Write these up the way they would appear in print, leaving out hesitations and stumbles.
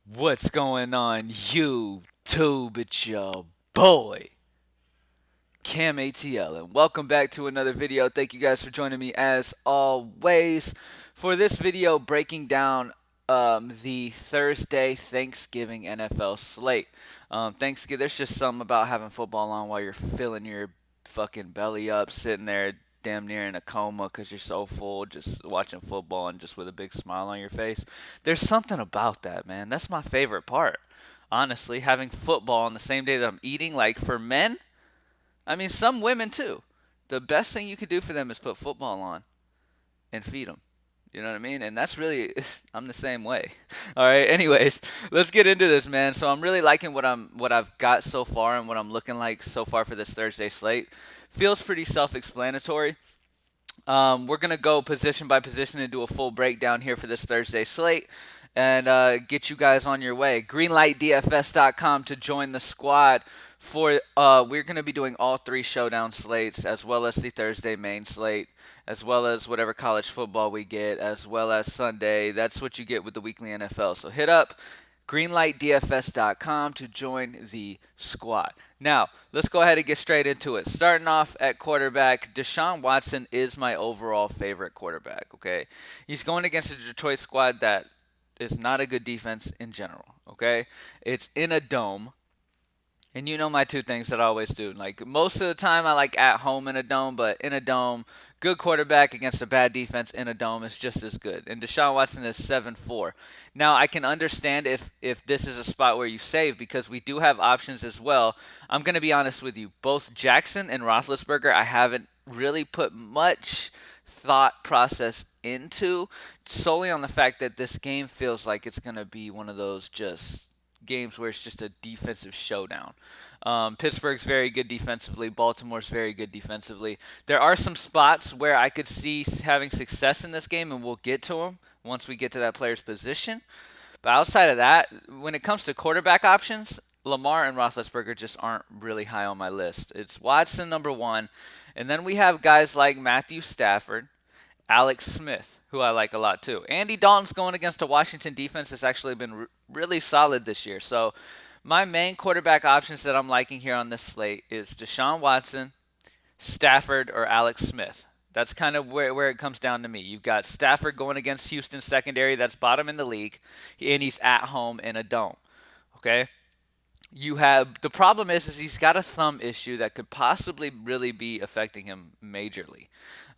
What's going on, YouTube? It's your boy, CamATL, and welcome back to another video. Thank you guys for joining me as always for this video breaking down the Thursday Thanksgiving NFL slate. Thanksgiving, there's just something about having football on while you're filling your fucking belly up, sitting there damn near in a coma because you're so full just watching football and just with a big smile on your face. There's something about that, man. That's my favorite part. Honestly, having football on the same day that I'm eating, like for men, I mean, some women too. The best thing you could do for them is put football on and feed them. You know what I mean? And that's really, I'm the same way. All right. Anyways, let's get into this, man. So I'm really liking what I've got so far and what I'm looking like so far for this Thursday slate. Feels pretty self-explanatory. We're gonna go position by position and do a full breakdown here for this Thursday slate, and get you guys on your way. GreenlightDFS.com to join the squad. For we're gonna be doing all three showdown slates, as well as the Thursday main slate, as well as whatever college football we get, as well as Sunday. That's what you get with the weekly NFL. So hit up greenlightdfs.com to join the squad. Now, let's go ahead and get straight into it. Starting off at quarterback, Deshaun Watson is my overall favorite quarterback, okay? He's going against a Detroit squad that is not a good defense in general, okay? It's in a dome. And you know my two things that I always do. Like most of the time, I like at home in a dome, but in a dome, good quarterback against a bad defense in a dome is just as good. And Deshaun Watson is 7-4. Now I can understand if this is a spot where you save because we do have options as well. I'm gonna be honest with you. Both Jackson and Roethlisberger, I haven't really put much thought process into solely on the fact that this game feels like it's gonna be one of those just games where it's just a defensive showdown. Pittsburgh's very good defensively. Baltimore's very good defensively. There are some spots where I could see having success in this game, and we'll get to them once we get to that player's position. But outside of that, when it comes to quarterback options, Lamar and Roethlisberger just aren't really high on my list. It's Watson number one, and then we have guys like Matthew Stafford, Alex Smith, who I like a lot too. Andy Dalton's going against a Washington defense that's actually been really solid this year. So my main quarterback options that I'm liking here on this slate is Deshaun Watson, Stafford, or Alex Smith. That's kind of where it comes down to me. You've got Stafford going against Houston secondary that's bottom in the league, and he's at home in a dome. Okay? You have the problem is he's got a thumb issue that could possibly really be affecting him majorly.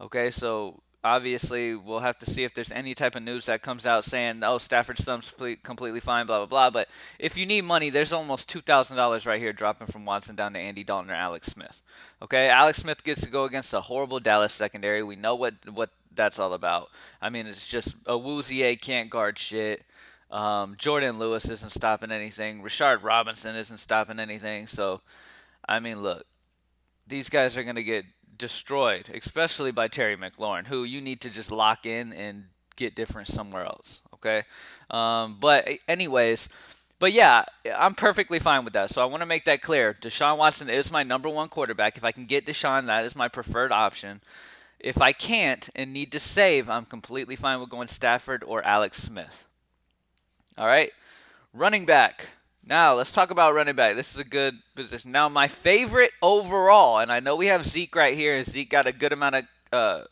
Okay, so obviously we'll have to see if there's any type of news that comes out saying, "Oh, Stafford's thumb's completely fine," blah blah blah. But if you need money, there's almost $2,000 right here dropping from Watson down to Andy Dalton or Alex Smith. Okay, Alex Smith gets to go against a horrible Dallas secondary. We know what that's all about. I mean, it's just a Woozier can't guard shit. Jordan Lewis isn't stopping anything. Rashard Robinson isn't stopping anything. So, I mean, look, these guys are going to get destroyed, especially by Terry McLaurin, who you need to just lock in and get different somewhere else. Okay. Anyways, but yeah, I'm perfectly fine with that. So I want to make that clear. Deshaun Watson is my number one quarterback. If I can get Deshaun, that is my preferred option. If I can't and need to save, I'm completely fine with going Stafford or Alex Smith. All right. Running back. Now, let's talk about running back. This is a good position. Now, my favorite overall, and I know we have Zeke right here, and Zeke got a good amount of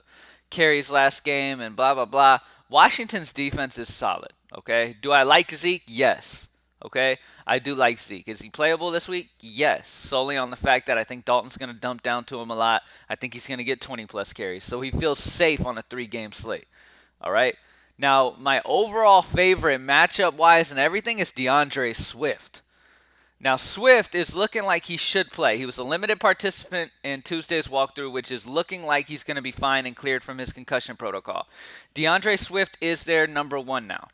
carries last game and blah, blah, blah. Washington's defense is solid, okay? Do I like Zeke? Yes. Okay? I do like Zeke. Is he playable this week? Yes. Solely on the fact that I think Dalton's going to dump down to him a lot. I think he's going to get 20 plus carries. So he feels safe on a 3-game slate. All right? Now, my overall favorite matchup wise and everything is DeAndre Swift. Now, Swift is looking like he should play. He was a limited participant in Tuesday's walkthrough, which is looking like he's going to be fine and cleared from his concussion protocol. DeAndre Swift is their number one now.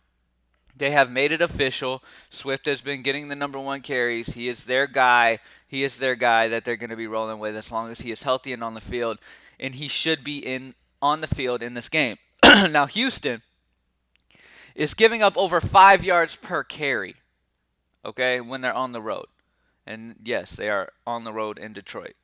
They have made it official. Swift has been getting the number one carries. He is their guy. He is their guy that they're going to be rolling with as long as he is healthy and on the field. And he should be on the field in this game. Now, Houston is giving up over 5 yards per carry, okay, when they're on the road. And yes, they are on the road in Detroit.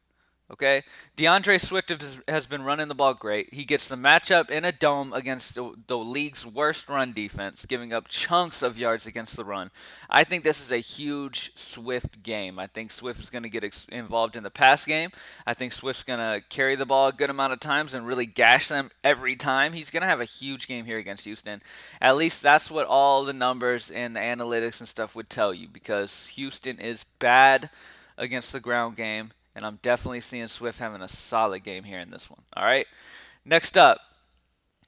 Okay, DeAndre Swift has been running the ball great. He gets the matchup in a dome against the league's worst run defense, giving up chunks of yards against the run. I think this is a huge Swift game. I think Swift is going to get involved in the pass game. I think Swift's going to carry the ball a good amount of times and really gash them every time. He's going to have a huge game here against Houston. At least that's what all the numbers and the analytics and stuff would tell you, because Houston is bad against the ground game, and I'm definitely seeing Swift having a solid game here in this one. All right. Next up,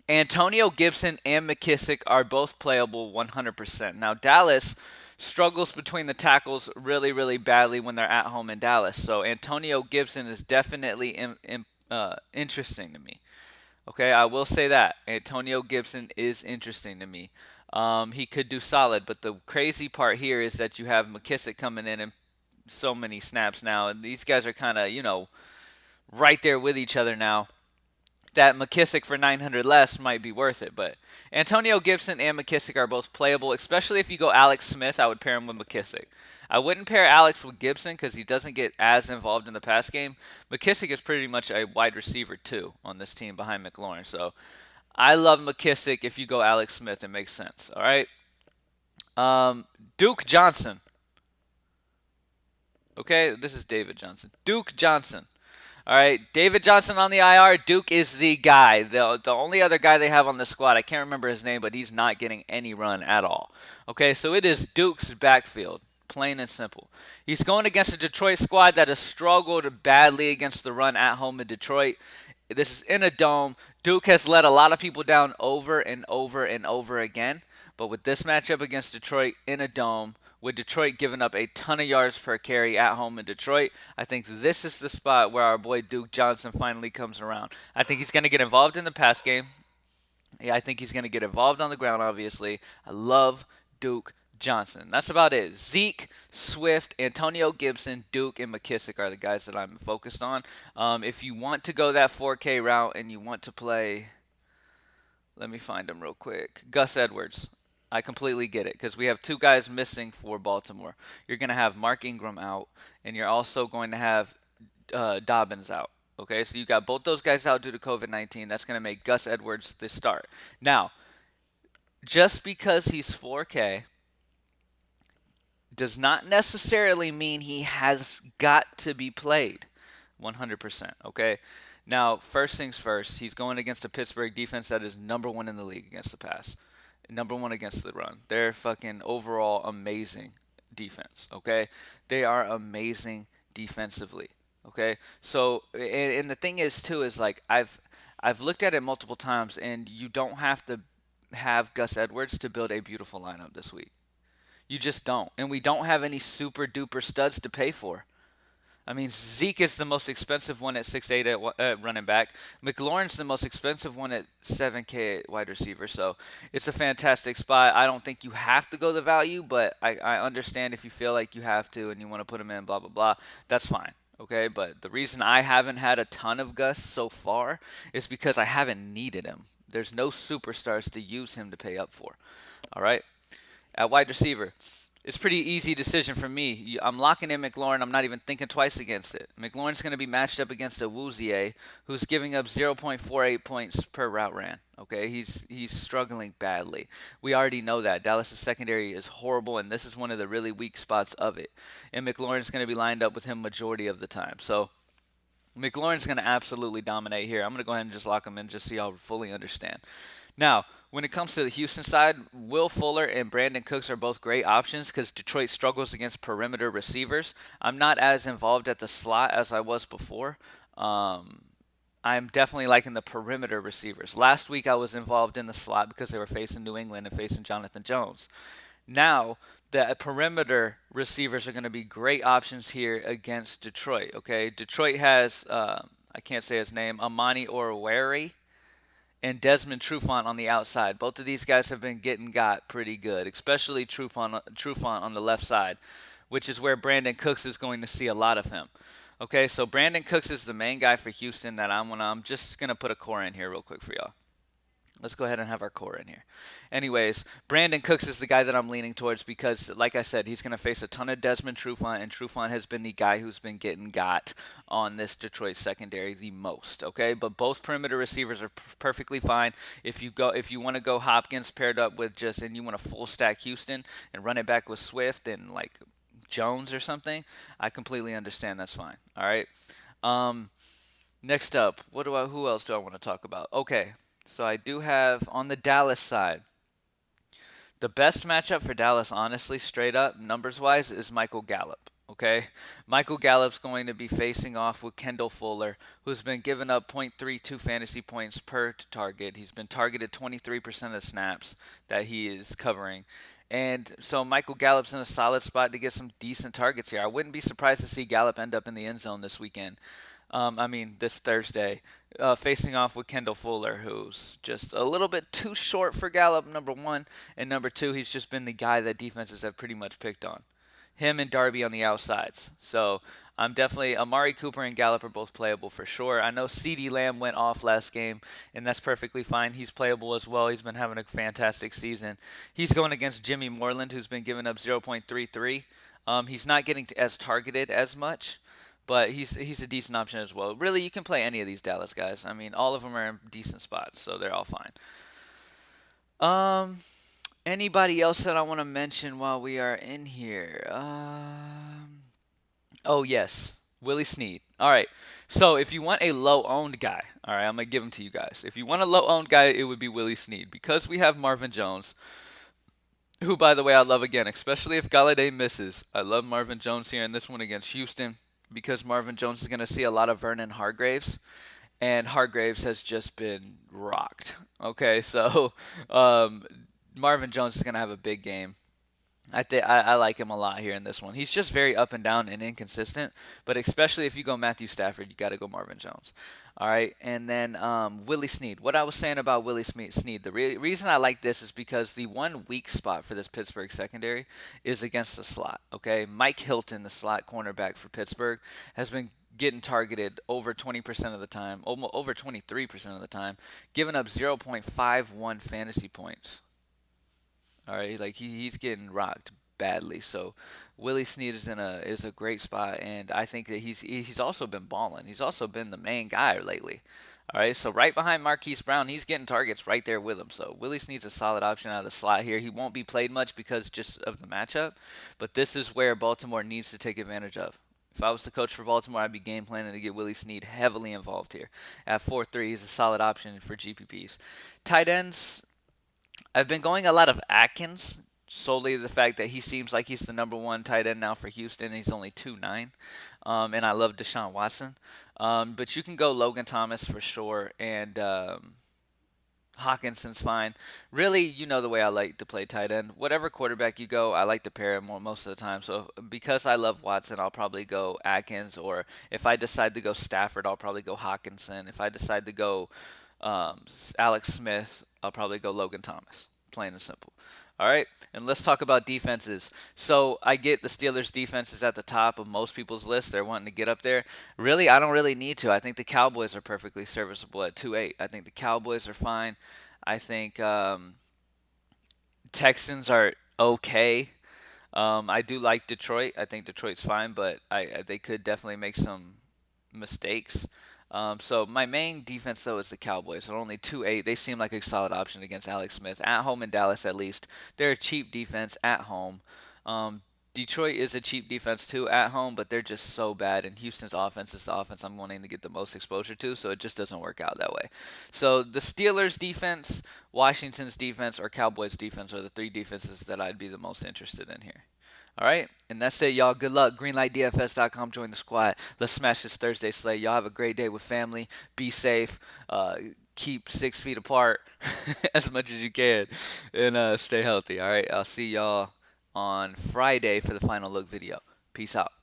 Antonio Gibson and McKissick are both playable 100%. Now, Dallas struggles between the tackles really, really badly when they're at home in Dallas. So, Antonio Gibson is definitely interesting to me. Okay, I will say that. Antonio Gibson is interesting to me. He could do solid, but the crazy part here is that you have McKissick coming in and so many snaps now, and these guys are kind of, right there with each other now. That McKissick for 900 less might be worth it, but Antonio Gibson and McKissick are both playable, especially if you go Alex Smith. I would pair him with McKissick. I wouldn't pair Alex with Gibson because he doesn't get as involved in the pass game. McKissick is pretty much a wide receiver too on this team behind McLaurin, so I love McKissick. If you go Alex Smith, it makes sense. All right. Duke Johnson. Okay, this is David Johnson. Duke Johnson. All right, David Johnson on the IR. Duke is the guy. The only other guy they have on the squad, I can't remember his name, but he's not getting any run at all. Okay, so it is Duke's backfield, plain and simple. He's going against a Detroit squad that has struggled badly against the run at home in Detroit. This is in a dome. Duke has let a lot of people down over and over and over again. But with this matchup against Detroit in a dome, with Detroit giving up a ton of yards per carry at home in Detroit, I think this is the spot where our boy Duke Johnson finally comes around. I think he's going to get involved in the pass game. Yeah, I think he's going to get involved on the ground, obviously. I love Duke Johnson. That's about it. Zeke, Swift, Antonio Gibson, Duke, and McKissick are the guys that I'm focused on. If you want to go that 4K route and you want to play, let me find him real quick. Gus Edwards. I completely get it because we have two guys missing for Baltimore. You're going to have Mark Ingram out, and you're also going to have Dobbins out. Okay, so you got both those guys out due to COVID-19. That's going to make Gus Edwards the start. Now, just because he's 4K does not necessarily mean he has got to be played 100%. Okay, now, first things first, he's going against a Pittsburgh defense that is number one in the league against the pass, number one against the run. They're fucking overall amazing defense, okay? They are amazing defensively, okay? So, and the thing is, too, is like I've looked at it multiple times, and you don't have to have Gus Edwards to build a beautiful lineup this week. You just don't. And we don't have any super duper studs to pay for. I mean, Zeke is the most expensive one at 6'8" at running back. McLaurin's the most expensive one at 7K at wide receiver. So it's a fantastic spot. I don't think you have to go the value, but I understand if you feel like you have to and you want to put him in, blah, blah, blah. That's fine. Okay, but the reason I haven't had a ton of Gus so far is because I haven't needed him. There's no superstars to use him to pay up for. All right? At wide receiver, it's a pretty easy decision for me. I'm locking in McLaurin. I'm not even thinking twice against it. McLaurin's going to be matched up against a Wouzier, who's giving up 0.48 points per route ran. Okay, he's struggling badly. We already know that. Dallas' secondary is horrible, and this is one of the really weak spots of it. And McLaurin's going to be lined up with him majority of the time. So McLaurin's going to absolutely dominate here. I'm going to go ahead and just lock him in just so y'all fully understand. Now, when it comes to the Houston side, Will Fuller and Brandon Cooks are both great options because Detroit struggles against perimeter receivers. I'm not as involved at the slot as I was before. I'm definitely liking the perimeter receivers. Last week I was involved in the slot because they were facing New England and facing Jonathan Jones. Now, the perimeter receivers are going to be great options here against Detroit. Okay, Detroit has I can't say his name, Amani Oruwari and Desmond Trufant on the outside. Both of these guys have been getting got pretty good, especially Trufant on the left side, which is where Brandon Cooks is going to see a lot of him. Okay, so Brandon Cooks is the main guy for Houston that I'm just gonna put a core in here real quick for y'all. Let's go ahead and have our core in here. Anyways, Brandon Cooks is the guy that I'm leaning towards because, like I said, he's going to face a ton of Desmond Trufant, and Trufant has been the guy who's been getting got on this Detroit secondary the most. Okay, but both perimeter receivers are perfectly fine. If you want to go Hopkins paired up with and you want to full stack Houston and run it back with Swift and like Jones or something, I completely understand. That's fine. All right. Um, Next up, who else do I want to talk about? Okay, so I do have on the Dallas side, the best matchup for Dallas, honestly, straight up, numbers wise, is Michael Gallup. Okay, Michael Gallup's going to be facing off with Kendall Fuller, who's been giving up 0.32 fantasy points per target. He's been targeted 23% of snaps that he is covering. And so Michael Gallup's in a solid spot to get some decent targets here. I wouldn't be surprised to see Gallup end up in the end zone this weekend. This Thursday, facing off with Kendall Fuller, who's just a little bit too short for Gallup, number one. And number two, he's just been the guy that defenses have pretty much picked on. Him and Darby on the outsides. So I'm definitely, Amari Cooper and Gallup are both playable for sure. I know CeeDee Lamb went off last game, and that's perfectly fine. He's playable as well. He's been having a fantastic season. He's going against Jimmy Moreland, who's been giving up 0.33. He's not getting as targeted as much, but he's a decent option as well. Really, you can play any of these Dallas guys. I mean, all of them are in decent spots, so they're all fine. Um, Anybody else that I want to mention while we are in here? Oh yes, Willie Snead. All right. So if you want a low-owned guy, all right, I'm gonna give him to you guys. If you want a low-owned guy, it would be Willie Snead because we have Marvin Jones, who, by the way, I love again, especially if Galladay misses. I love Marvin Jones here in this one against Houston because Marvin Jones is going to see a lot of Vernon Hargraves, and Hargraves has just been rocked. Okay, so um, Marvin Jones is going to have a big game. I like him a lot here in this one. He's just very up and down and inconsistent, but especially if you go Matthew Stafford, you got to go Marvin Jones. All right, and then Willie Snead. What I was saying about Willie Snead, the reason I like this is because the one weak spot for this Pittsburgh secondary is against the slot. Okay, Mike Hilton, the slot cornerback for Pittsburgh, has been getting targeted over 20% of the time, over 23% of the time, giving up 0.51 fantasy points. All right, like he's getting rocked badly. So Willie Snead is a great spot, and I think that he's also been balling. He's also been the main guy lately. All right, so right behind Marquise Brown, he's getting targets right there with him. So Willie Snead's a solid option out of the slot here. He won't be played much because just of the matchup, but this is where Baltimore needs to take advantage of. If I was the coach for Baltimore, I'd be game planning to get Willie Snead heavily involved here. At 4-3, he's a solid option for GPPs. Tight ends, I've been going a lot of Atkins, solely the fact that he seems like he's the number one tight end now for Houston. He's only 2.9, and I love Deshaun Watson. But you can go Logan Thomas for sure, and Hawkinson's fine. Really, you know the way I like to play tight end. Whatever quarterback you go, I like to pair him most of the time. So because I love Watson, I'll probably go Atkins, or if I decide to go Stafford, I'll probably go Hawkinson. If I decide to go Alex Smith, I'll probably go Logan Thomas. Plain and simple. All right, and let's talk about defenses. So I get the Steelers' defense is at the top of most people's list. They're wanting to get up there. Really, I don't really need to. I think the Cowboys are perfectly serviceable at 2-8. I think the Cowboys are fine. I think Texans are okay. I do like Detroit. I think Detroit's fine, but they could definitely make some mistakes. So my main defense though is the Cowboys. They're only 2-8. They seem like a solid option against Alex Smith at home in Dallas. At least they're a cheap defense at home. Detroit is a cheap defense too at home, but they're just so bad. And Houston's offense is the offense I'm wanting to get the most exposure to, so it just doesn't work out that way. So the Steelers' defense, Washington's defense, or Cowboys' defense are the three defenses that I'd be the most interested in here. All right, and that's it, y'all. Good luck. GreenlightDFS.com. Join the squad. Let's smash this Thursday slate. Y'all have a great day with family. Be safe. Keep 6 feet apart as much as you can, and stay healthy. All right, I'll see y'all on Friday for the final look video. Peace out.